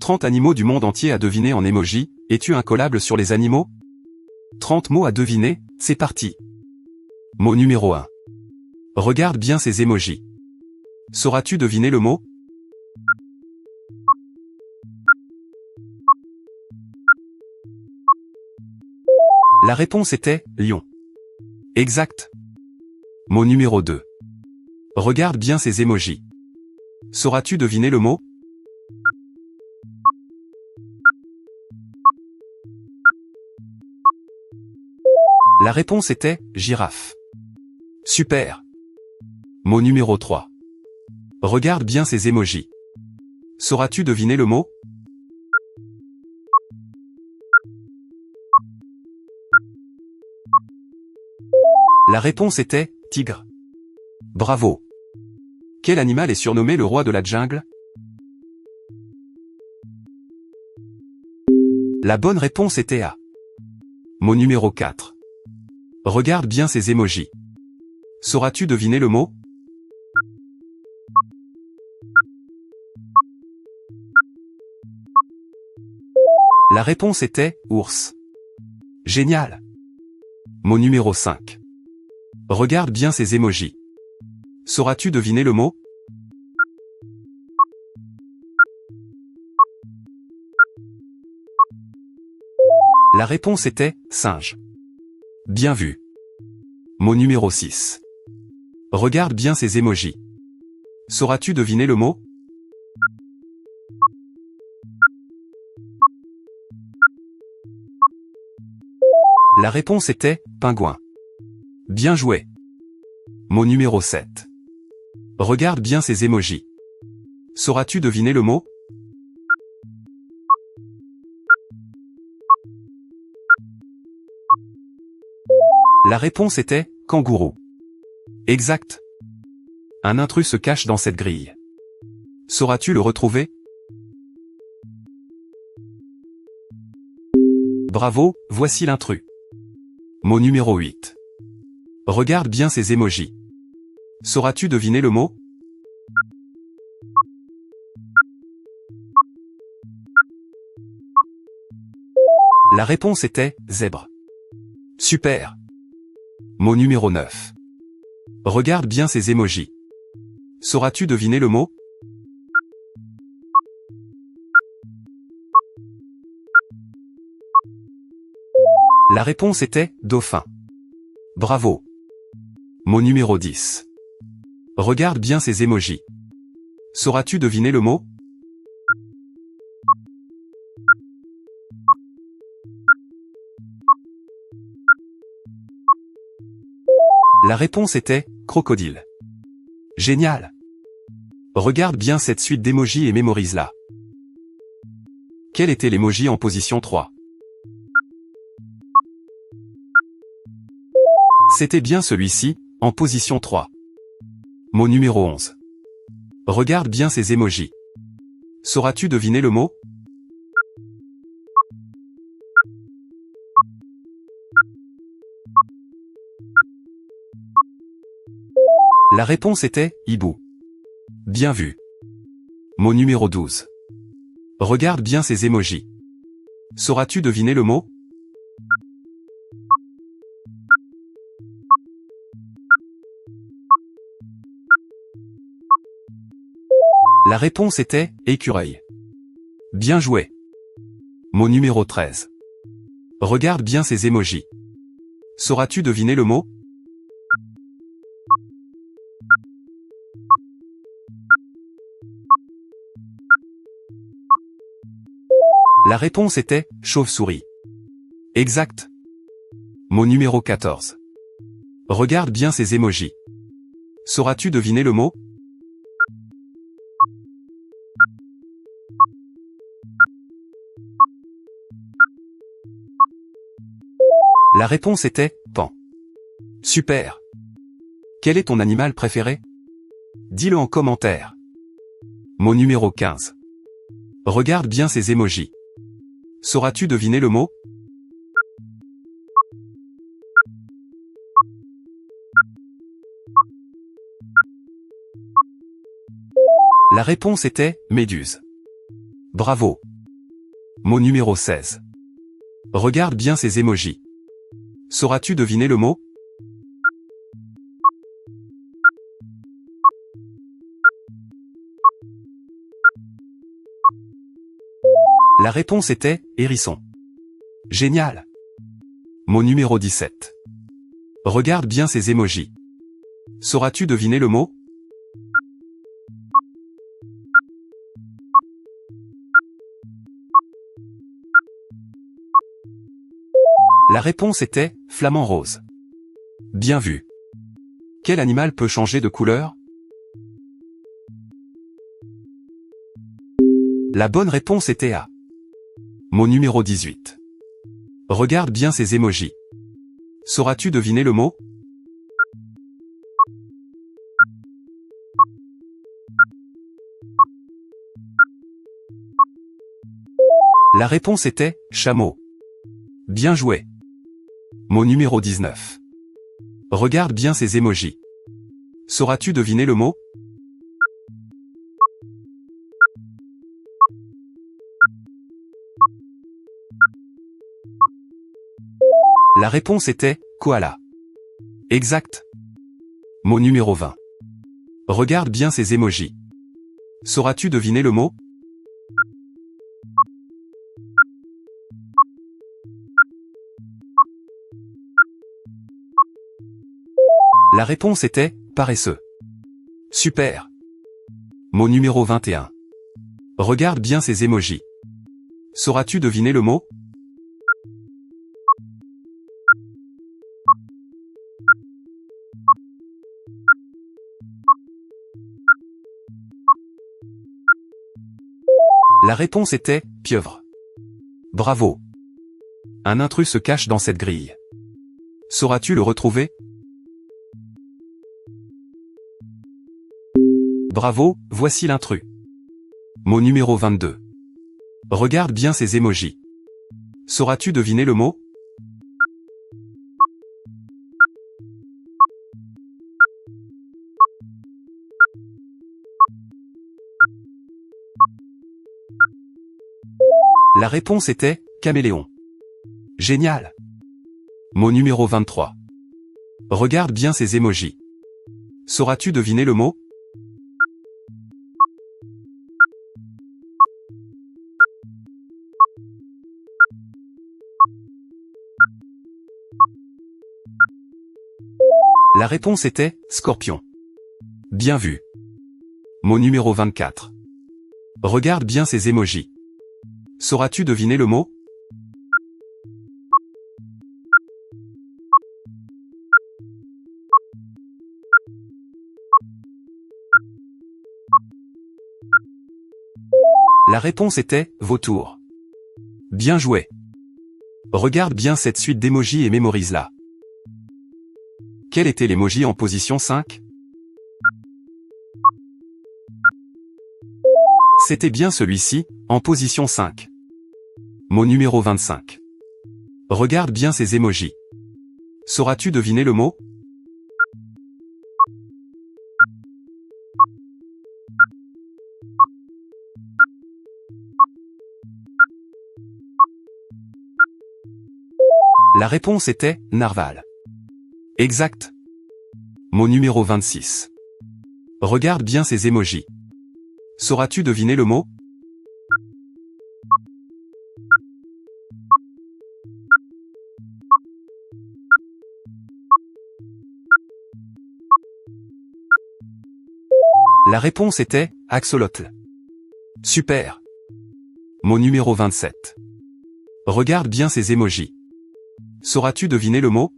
30 animaux du monde entier à deviner en emoji. Es-tu incollable sur les animaux? 30 mots à deviner, c'est parti. Mot numéro 1. Regarde bien ces emojis. Sauras-tu deviner le mot? La réponse était lion. Exact. Mot numéro 2. Regarde bien ces emojis. Sauras-tu deviner le mot? La réponse était girafe. Super. Mot numéro 3. Regarde bien ces emojis. Sauras-tu deviner le mot? La réponse était tigre. Bravo. Quel animal est surnommé le roi de la jungle? La bonne réponse était A. Mot numéro 4. Regarde bien ces emojis. Sauras-tu deviner le mot? La réponse était ours. Génial. Mot numéro 5. Regarde bien ces emojis. Sauras-tu deviner le mot? La réponse était singe. Bien vu. Mot numéro 6. Regarde bien ces emojis. Sauras-tu deviner le mot? La réponse était pingouin. Bien joué. Mot numéro 7. Regarde bien ces emojis. Sauras-tu deviner le mot? La réponse était kangourou. Exact. Un intrus se cache dans cette grille. Sauras-tu le retrouver? Bravo, voici l'intrus. Mot numéro 8. Regarde bien ces emojis. Sauras-tu deviner le mot? La réponse était zèbre. Super. Mot numéro 9. Regarde bien ces emojis. Sauras-tu deviner le mot? La réponse était dauphin. Bravo. Mot numéro 10. Regarde bien ces emojis. Sauras-tu deviner le mot? La réponse était crocodile. Génial. Regarde bien cette suite d'émojis et mémorise-la. Quel était l'emoji en position 3? C'était bien celui-ci, en position 3. Mot numéro 11. Regarde bien ces emojis. Sauras-tu deviner le mot? La réponse était hibou. Bien vu. Mot numéro 12. Regarde bien ces emojis. Sauras-tu deviner le mot? La réponse était écureuil. Bien joué. Mot numéro 13. Regarde bien ces emojis. Sauras-tu deviner le mot? La réponse était chauve-souris. Exact. Mot numéro 14. Regarde bien ces emojis. Sauras-tu deviner le mot? La réponse était pan. Super. Quel est ton animal préféré? Dis-le en commentaire. Mot numéro 15. Regarde bien ces emojis. Sauras-tu deviner le mot? La réponse était méduse. Bravo. Mot numéro 16. Regarde bien ces émojis. Sauras-tu deviner le mot? La réponse était « hérisson ». Génial! Mot numéro 17. Regarde bien ces émojis. Sauras-tu deviner le mot? La réponse était « flamant rose ». Bien vu. Quel animal peut changer de couleur? La bonne réponse était A. Mot numéro 18. Regarde bien ces émojis. Sauras-tu deviner le mot? La réponse était chameau. Bien joué. Mot numéro 19. Regarde bien ces émojis. Sauras-tu deviner le mot? La réponse était koala. Exact. Mot numéro 20. Regarde bien ces émojis. Sauras-tu deviner le mot? La réponse était paresseux. Super. Mot numéro 21. Regarde bien ces émojis. Sauras-tu deviner le mot? La réponse était pieuvre. Bravo. Un intrus se cache dans cette grille. Sauras-tu le retrouver? Bravo, voici l'intrus. Mot numéro 22. Regarde bien ces émojis. Sauras-tu deviner le mot? La réponse était caméléon. Génial. Mot numéro 23. Regarde bien ces émojis. Sauras-tu deviner le mot? La réponse était scorpion. Bien vu. Mot numéro 24. Regarde bien ces émojis. Sauras-tu deviner le mot? La réponse était vautour. Bien joué. Regarde bien cette suite d'émojis et mémorise-la. Quel était l'emoji en position 5? C'était bien celui-ci, en position 5. Mot numéro 25. Regarde bien ces émojis. Sauras-tu deviner le mot? La réponse était narval. Exact. Mot numéro 26. Regarde bien ces émojis. Sauras-tu deviner le mot? La réponse était axolotl. Super. Mot numéro 27. Regarde bien ces émojis. Sauras-tu deviner le mot?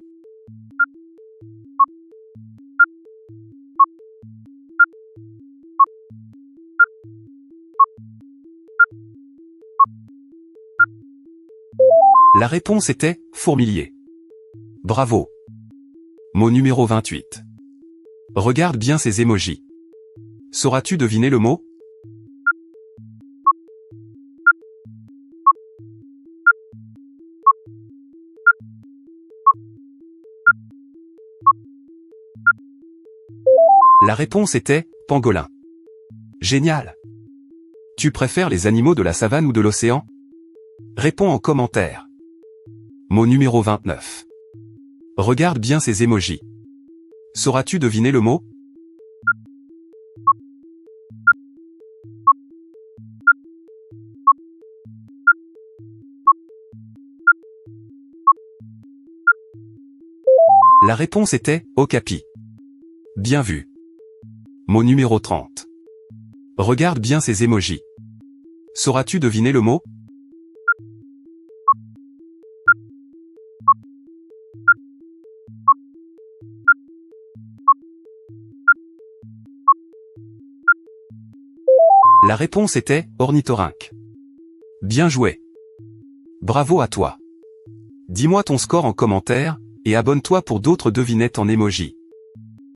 La réponse était fourmilier. Bravo. Mot numéro 28. Regarde bien ces émojis. Sauras-tu deviner le mot? La réponse était pangolin. Génial. Tu préfères les animaux de la savane ou de l'océan? Réponds en commentaire. Mot numéro 29. Regarde bien ces émojis. Sauras-tu deviner le mot? La réponse était okapi. Bien vu. Mot numéro 30. Regarde bien ces émojis. Sauras-tu deviner le mot? La réponse était ornithorynque. Bien joué. Bravo à toi. Dis-moi ton score en commentaire, et abonne-toi pour d'autres devinettes en émojis.